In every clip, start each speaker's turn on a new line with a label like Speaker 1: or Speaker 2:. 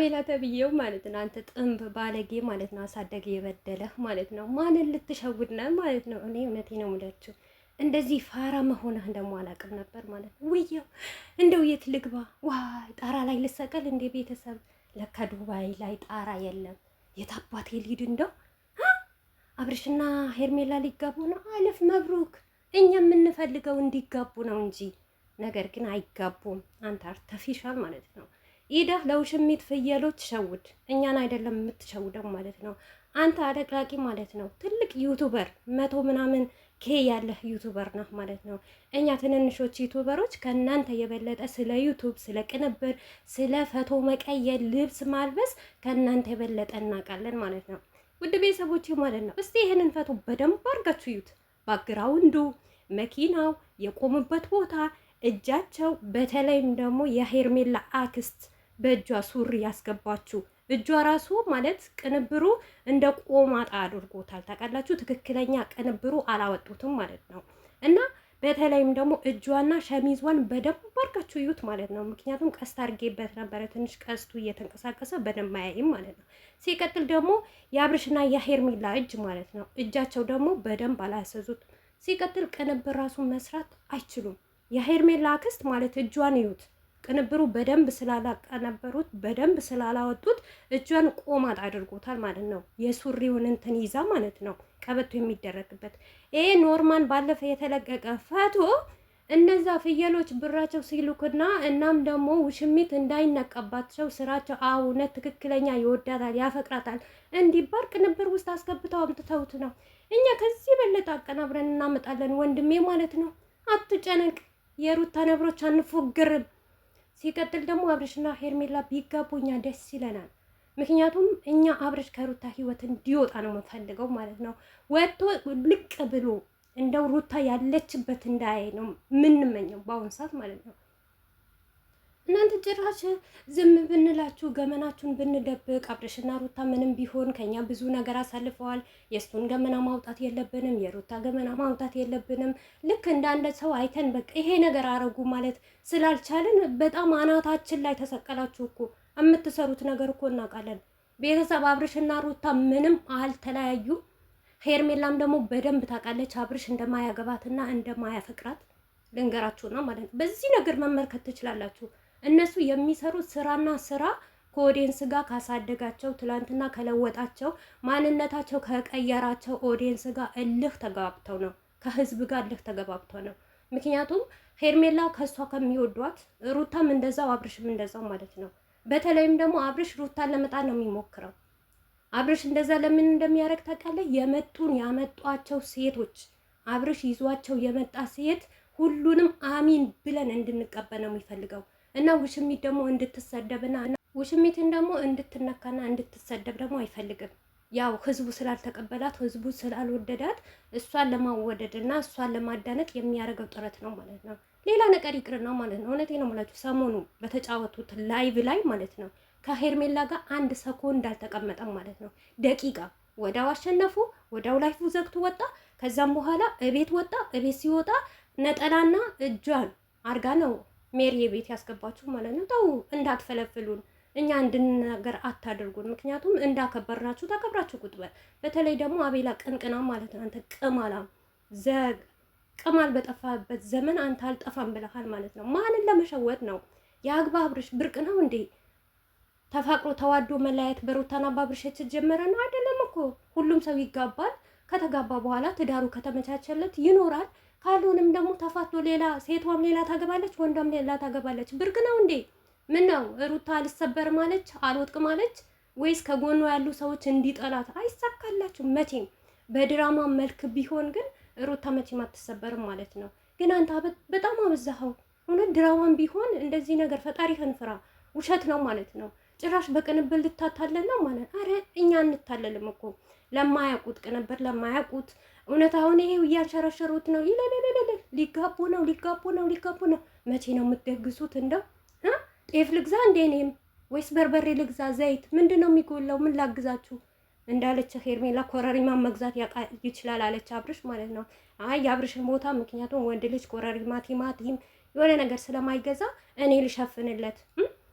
Speaker 1: አቤላ ተብዬው ማለት ነው። አንተ ጥንብ ባለጌ ማለት ነው። አሳደገ የበደለህ ማለት ነው። ማንን ልትሸውድ ነው ማለት ነው? እኔ እውነቴ ነው የምላችሁ እንደዚህ ፋራ መሆንህ ደግሞ አላውቅም ነበር ማለት ነው። ውየው እንደው የት ልግባ? ዋይ ጣራ ላይ ልሰቀል እንደ ቤተሰብ ለካ ዱባይ ላይ ጣራ የለም። የት አባቴ ልሂድ? እንደው አብርሽና ሄርሜላ ሊጋቡ ነው። አለፍ መብሩክ። እኛ የምንፈልገው እንዲጋቡ ነው እንጂ ነገር ግን አይጋቡም። አንተ አርተፊሻል ማለት ነው። ኢዳህ ለውሽሚት ፍየሎች ሸውድ፣ እኛን አይደለም የምትሸውደው ማለት ነው። አንተ አደቅላቂ ማለት ነው። ትልቅ ዩቱበር 100 ምናምን ኬ ያለህ ዩቱበር ነህ ማለት ነው። እኛ ትንንሾች ዩቱበሮች ከእናንተ የበለጠ ስለ ዩቱብ፣ ስለ ቅንብር፣ ስለ ፈቶ መቀየር፣ ልብስ ማልበስ ከእናንተ የበለጠ እናውቃለን ማለት ነው። ውድ ቤተሰቦች ማለት ነው። እስቲ ይህንን ፈቶ በደንብ አድርጋችሁ እዩት። ባግራውንዱ፣ መኪናው፣ የቆሙበት ቦታ፣ እጃቸው፣ በተለይም ደግሞ የሄርሜላ አክስት በእጇ ሱሪ ያስገባችሁ እጇ ራሱ ማለት ቅንብሩ እንደ ቆማጣ አድርጎታል። ታውቃላችሁ፣ ትክክለኛ ቅንብሩ አላወጡትም ማለት ነው። እና በተለይም ደግሞ እጇና ሸሚዟን በደንብ አድርጋችሁ እዩት ማለት ነው። ምክንያቱም ቀስት አድርጌበት ነበረ፣ ትንሽ ቀስቱ እየተንቀሳቀሰ በደንብ አያይም ማለት ነው። ሲቀጥል ደግሞ የአብርሽና የሄርሜላ እጅ ማለት ነው። እጃቸው ደግሞ በደንብ አላያሰዙት። ሲቀጥል ቅንብር ራሱ መስራት አይችሉም። የሄርሜላ አክስት ማለት እጇን እዩት። ቅንብሩ በደንብ ስላላቀነበሩት በደንብ ስላላወጡት እጇን ቆማጥ አድርጎታል ማለት ነው። የሱሪውን እንትን ይዛ ማለት ነው፣ ቀበቶ የሚደረግበት ይሄ ኖርማን ባለፈ የተለቀቀ ፈቶ እነዛ ፍየሎች ብራቸው ሲልኩና እናም ደግሞ ውሽሚት እንዳይነቀባቸው ስራቸው እውነት ትክክለኛ ይወዳታል ያፈቅራታል እንዲባል ቅንብር ውስጥ አስገብተው አምጥተውት ነው። እኛ ከዚህ በለጠ አቀናብረን እናመጣለን ወንድሜ ማለት ነው። አትጨነቅ፣ የሩታ ነብሮች አንፎግርም። ሲቀጥል ደግሞ አብርሽና ሄርሜላ ቢጋቡ እኛ ደስ ይለናል። ምክንያቱም እኛ አብርሽ ከሩታ ህይወት እንዲወጣ ነው የምንፈልገው ማለት ነው። ወጥቶ ልቅ ብሎ እንደው ሩታ ያለችበት እንዳያይ ነው የምንመኘው በአሁኑ ሰዓት ማለት ነው። እናንተ ጭራሽ ዝም ብንላችሁ ገመናችሁን ብንደብቅ፣ አብርሽና ሩታ ምንም ቢሆን ከኛ ብዙ ነገር አሳልፈዋል። የእሱን ገመና ማውጣት የለብንም፣ የሩታ ገመና ማውጣት የለብንም። ልክ እንዳንድ ሰው አይተን በቃ ይሄ ነገር አረጉ ማለት ስላልቻልን በጣም አናታችን ላይ ተሰቀላችሁ እኮ። የምትሰሩት ነገር እኮ እናውቃለን። ቤተሰብ አብርሽና ሩታ ምንም አልተለያዩም። ሄርሜላም ደግሞ በደንብ ታውቃለች አብርሽ እንደማያገባትና እንደማያፈቅራት ልንገራችሁ ነው ማለት ነው። በዚህ ነገር መመልከት ትችላላችሁ። እነሱ የሚሰሩት ስራና ስራ ከኦዲየንስ ጋር ካሳደጋቸው፣ ትላንትና ከለወጣቸው፣ ማንነታቸው ከቀየራቸው ኦዲየንስ ጋር እልህ ተጋብተው ነው፣ ከህዝብ ጋር እልህ ተገባብተው ነው። ምክንያቱም ሄርሜላ ከሷ ከሚወዷት ሩታም እንደዛው አብርሽም እንደዛው ማለት ነው። በተለይም ደግሞ አብርሽ ሩታን ለመጣል ነው የሚሞክረው። አብርሽ እንደዛ ለምን እንደሚያደርግ ታውቃለህ? ያመጧቸው ሴቶች አብርሽ ይዟቸው የመጣ ሴት ሁሉንም አሚን ብለን እንድንቀበል ነው የሚፈልገው እና ውሽሚት ደግሞ እንድትሰደብና ውሽሚትን ደግሞ እንድትነካና እንድትሰደብ ደግሞ አይፈልግም። ያው ህዝቡ ስላልተቀበላት ህዝቡ ስላልወደዳት እሷን ለማወደድ እና እሷን ለማዳነቅ የሚያደርገው ጥረት ነው ማለት ነው። ሌላ ነገር ይቅር ነው ማለት ነው። እውነቴ ነው የምላችሁ ሰሞኑ በተጫወቱት ላይቭ ላይ ማለት ነው ከሄርሜላ ጋር አንድ ሰኮንድ አልተቀመጠም ማለት ነው። ደቂቃ ወዳው አሸነፉ፣ ወዳው ላይፉ ዘግቶ ወጣ። ከዛም በኋላ እቤት ወጣ። እቤት ሲወጣ ነጠላና እጇን አርጋ ነው ሜሪ ቤት ያስገባችሁ ማለት ነው። ተው እንዳትፈለፍሉን፣ እኛ እንድንናገር አታድርጉን። ምክንያቱም እንዳከበርናችሁ ታከብራችሁ ቁጥበል። በተለይ ደግሞ አቤላ ቅንቅና ማለት ነው። አንተ ቅማላም ዘግ ቅማል በጠፋበት ዘመን አንተ አልጠፋም ብለሃል ማለት ነው። ማንን ለመሸወድ ነው? የአግባ አብርሽ ብርቅ ነው እንዴ? ተፋቅሮ ተዋዶ መለያየት በሩታና በአብርሽ የተጀመረ ነው አይደለም እኮ። ሁሉም ሰው ይጋባል። ከተጋባ በኋላ ትዳሩ ከተመቻቸለት ይኖራል። ካልሆነም ደግሞ ተፋቶ ሌላ ሴቷም ሌላ ታገባለች፣ ወንዷም ሌላ ታገባለች። ብርቅ ነው እንዴ? ምን ነው ሩታ አልሰበር ማለች አልወጥቅ ማለች ወይስ ከጎኗ ያሉ ሰዎች እንዲጠላት? አይሳካላችሁም መቼም። በድራማ መልክ ቢሆን ግን ሩታ መቼም አትሰበርም ማለት ነው። ግን አንተ በጣም አበዛኸው። እውነት ድራማም ቢሆን እንደዚህ ነገር ፈጣሪህን ፍራ። ውሸት ነው ማለት ነው። ጭራሽ በቅንብል ልታታለል ነው ማለት። አረ እኛ እንታለልም እኮ ለማያውቁት ቅንብር ለማያውቁት እውነት። አሁን ይሄው እያንሸረሸሩት ነው። ይለለለለ ሊጋቡ ነው። መቼ ነው የምትደግሱት? እንደው ጤፍ ልግዛ እንዴ እኔም ወይስ በርበሬ ልግዛ? ዘይት ምንድን ነው የሚጎላው? ምን ላግዛችሁ? እንዳለች ሄርሜላ ኮረሪማ መግዛት ይችላል አለች አብርሽ ማለት ነው። አይ የአብርሽን ቦታ ምክንያቱም ወንድ ልጅ ኮረሪማ ቲማቲም የሆነ ነገር ስለማይገዛ እኔ ልሸፍንለት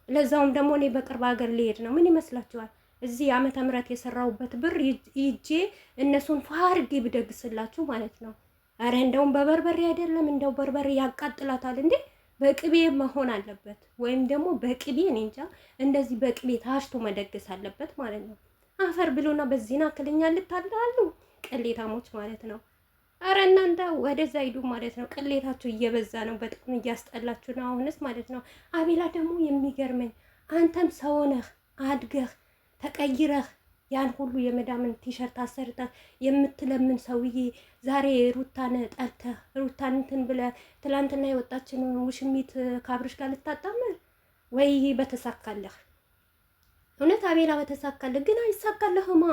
Speaker 1: ለዛውም ደግሞ እኔ በቅርብ ሀገር ሊሄድ ነው። ምን ይመስላችኋል? እዚህ ዓመተ ምህረት የሰራሁበት ብር ይጄ እነሱን ፋርጌ ብደግስላችሁ ማለት ነው። አረ እንደውም በበርበሬ አይደለም፣ እንደው በርበሬ ያቃጥላታል እንዴ! በቅቤ መሆን አለበት፣ ወይም ደግሞ በቅቤ እኔ እንጃ፣ እንደዚህ በቅቤ ታሽቶ መደገስ አለበት ማለት ነው። አፈር ብሎና በዚህና ክልኛ ልታላሉ ቅሌታሞች ማለት ነው። አረ እናንተ ወደዛ ሂዱ ማለት ነው። ቅሌታችሁ እየበዛ ነው፣ በጣም እያስጠላችሁ ነው አሁንስ ማለት ነው። አቤላ ደግሞ የሚገርመኝ አንተም ሰው ነህ አድገህ ተቀይረህ ያን ሁሉ የመዳምን ቲሸርት አሰርተህ የምትለምን ሰውዬ ዛሬ ሩታን ጠልተህ ሩታን እንትን ብለህ ትላንትና የወጣችን ውሽሚት ካብርሽ ጋር ልታጣምር ወይ? በተሳካለህ እውነት አቤላ በተሳካለህ፣ ግን አይሳካለህማ።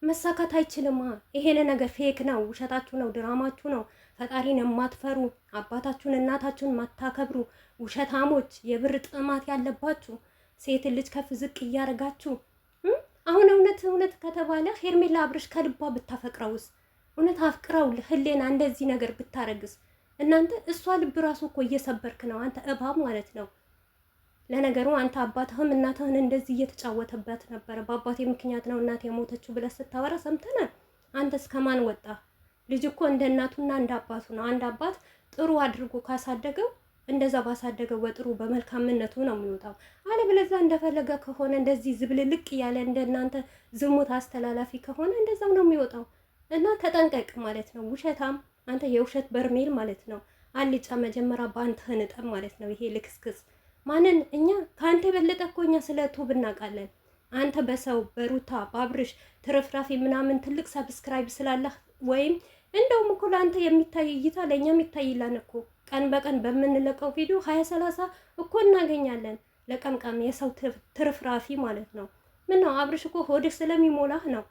Speaker 1: መሳካት አይችልማ። ይሄን ነገር ፌክ ነው፣ ውሸታችሁ ነው፣ ድራማችሁ ነው። ፈጣሪን የማትፈሩ አባታችሁን እናታችሁን ማታከብሩ ውሸታሞች፣ የብር ጥማት ያለባችሁ ሴት ልጅ ከፍ ዝቅ እያደረጋችሁ አሁን እውነት ከተባለ ሄርሜላ አብርሽ ከልቧ ብታፈቅረውስ? እውነት አፍቅረው ህሌና እንደዚህ ነገር ብታረግስ? እናንተ እሷ ልብ ራሱ እኮ እየሰበርክ ነው አንተ እባብ ማለት ነው። ለነገሩ አንተ አባትህም እናትህን እንደዚህ እየተጫወተበት ነበረ። በአባቴ ምክንያት ነው እናቴ የሞተችው ብለህ ስታወራ ሰምተናል። አንተስ ከማን ወጣ? ልጅ እኮ እንደ እናቱና እንደ አባቱ ነው። አንድ አባት ጥሩ አድርጎ ካሳደገው እንደዛ ባሳደገው በጥሩ በመልካምነቱ ነው የሚወጣው። አለበለዚያ እንደፈለገ ከሆነ እንደዚህ ዝብልልቅ እያለ እንደናንተ ዝሙት አስተላላፊ ከሆነ እንደዛው ነው የሚወጣው። እና ተጠንቀቅ ማለት ነው። ውሸታም አንተ የውሸት በርሜል ማለት ነው። አልጫ መጀመሪያ በአንተ ንጠብ ማለት ነው። ይሄ ልክስክስ ማንን እኛ ከአንተ የበለጠ እኮ እኛ ስለ ቱብ እናውቃለን። አንተ በሰው በሩታ በአብርሽ ትርፍራፊ ምናምን ትልቅ ሰብስክራይብ ስላለህ ወይም እንደውም እኮ ለአንተ የሚታይ እይታ ለእኛም ይታይላን እኮ ቀን በቀን በምንለቀው ቪዲዮ 20-30 እኮ እናገኛለን። ለቀምቀም የሰው ትርፍራፊ ማለት ነው። ምን ነው አብርሽ እኮ ሆድህ ስለሚሞላህ ነው።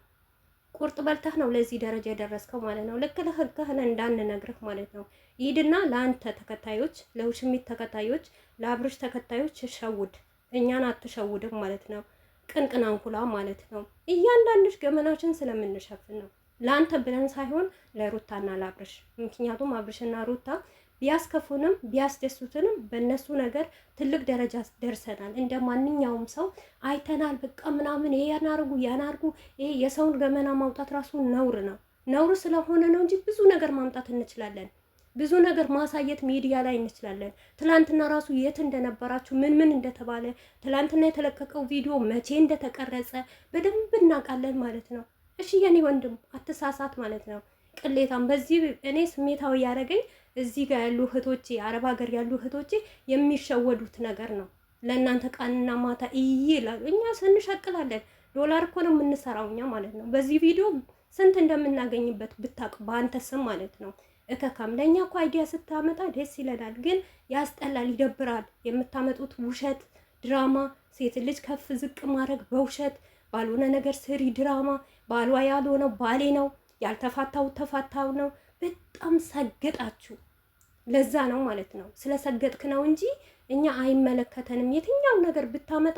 Speaker 1: ቁርጥ በልተህ ነው ለዚህ ደረጃ የደረስከው ማለት ነው። ልክ ለህግህን እንዳንነግርህ ማለት ነው። ሂድና ለአንተ ተከታዮች፣ ለውሽሚት ተከታዮች፣ ለአብርሽ ተከታዮች ሸውድ፣ እኛን አትሸውድም ማለት ነው። ቅንቅን አንኩላ ማለት ነው። እያንዳንድሽ ገመናችን ስለምንሸፍን ነው። ለአንተ ብለን ሳይሆን ለሩታና ለአብርሽ። ምክንያቱም አብርሽና ሩታ ቢያስከፉንም ቢያስደሱትንም በእነሱ ነገር ትልቅ ደረጃ ደርሰናል። እንደ ማንኛውም ሰው አይተናል። በቃ ምናምን ይሄ ያናርጉ ይሄ የሰውን ገመና ማውጣት ራሱ ነውር ነው። ነውር ስለሆነ ነው እንጂ ብዙ ነገር ማምጣት እንችላለን። ብዙ ነገር ማሳየት ሚዲያ ላይ እንችላለን። ትላንትና ራሱ የት እንደነበራችሁ ምን እንደተባለ ትላንትና የተለቀቀው ቪዲዮ መቼ እንደተቀረጸ በደንብ እናውቃለን ማለት ነው። እሺ የኔ ወንድም አትሳሳት ማለት ነው። ቅሌታም በዚህ እኔ ስሜታዊ ያደረገኝ እዚህ ጋር ያሉ እህቶቼ አረብ ሀገር ያሉ እህቶቼ የሚሸወዱት ነገር ነው። ለእናንተ ቀንና ማታ ይላሉ። እኛ ስንሸቅላለን ዶላር እኮ ነው የምንሰራው እኛ ማለት ነው። በዚህ ቪዲዮ ስንት እንደምናገኝበት ብታቅ በአንተ ስም ማለት ነው። እከካም ለእኛ እኮ አይዲያ ስታመጣ ደስ ይለናል፣ ግን ያስጠላል፣ ይደብራል። የምታመጡት ውሸት ድራማ፣ ሴት ልጅ ከፍ ዝቅ ማድረግ በውሸት ባልሆነ ነገር ስሪ ድራማ። ባሏ ያልሆነው ባሌ ነው፣ ያልተፋታው ተፋታው ነው። በጣም ሰገጣችሁ። ለዛ ነው ማለት ነው። ስለሰገጥክ ነው እንጂ እኛ አይመለከተንም። የትኛው ነገር ብታመጣ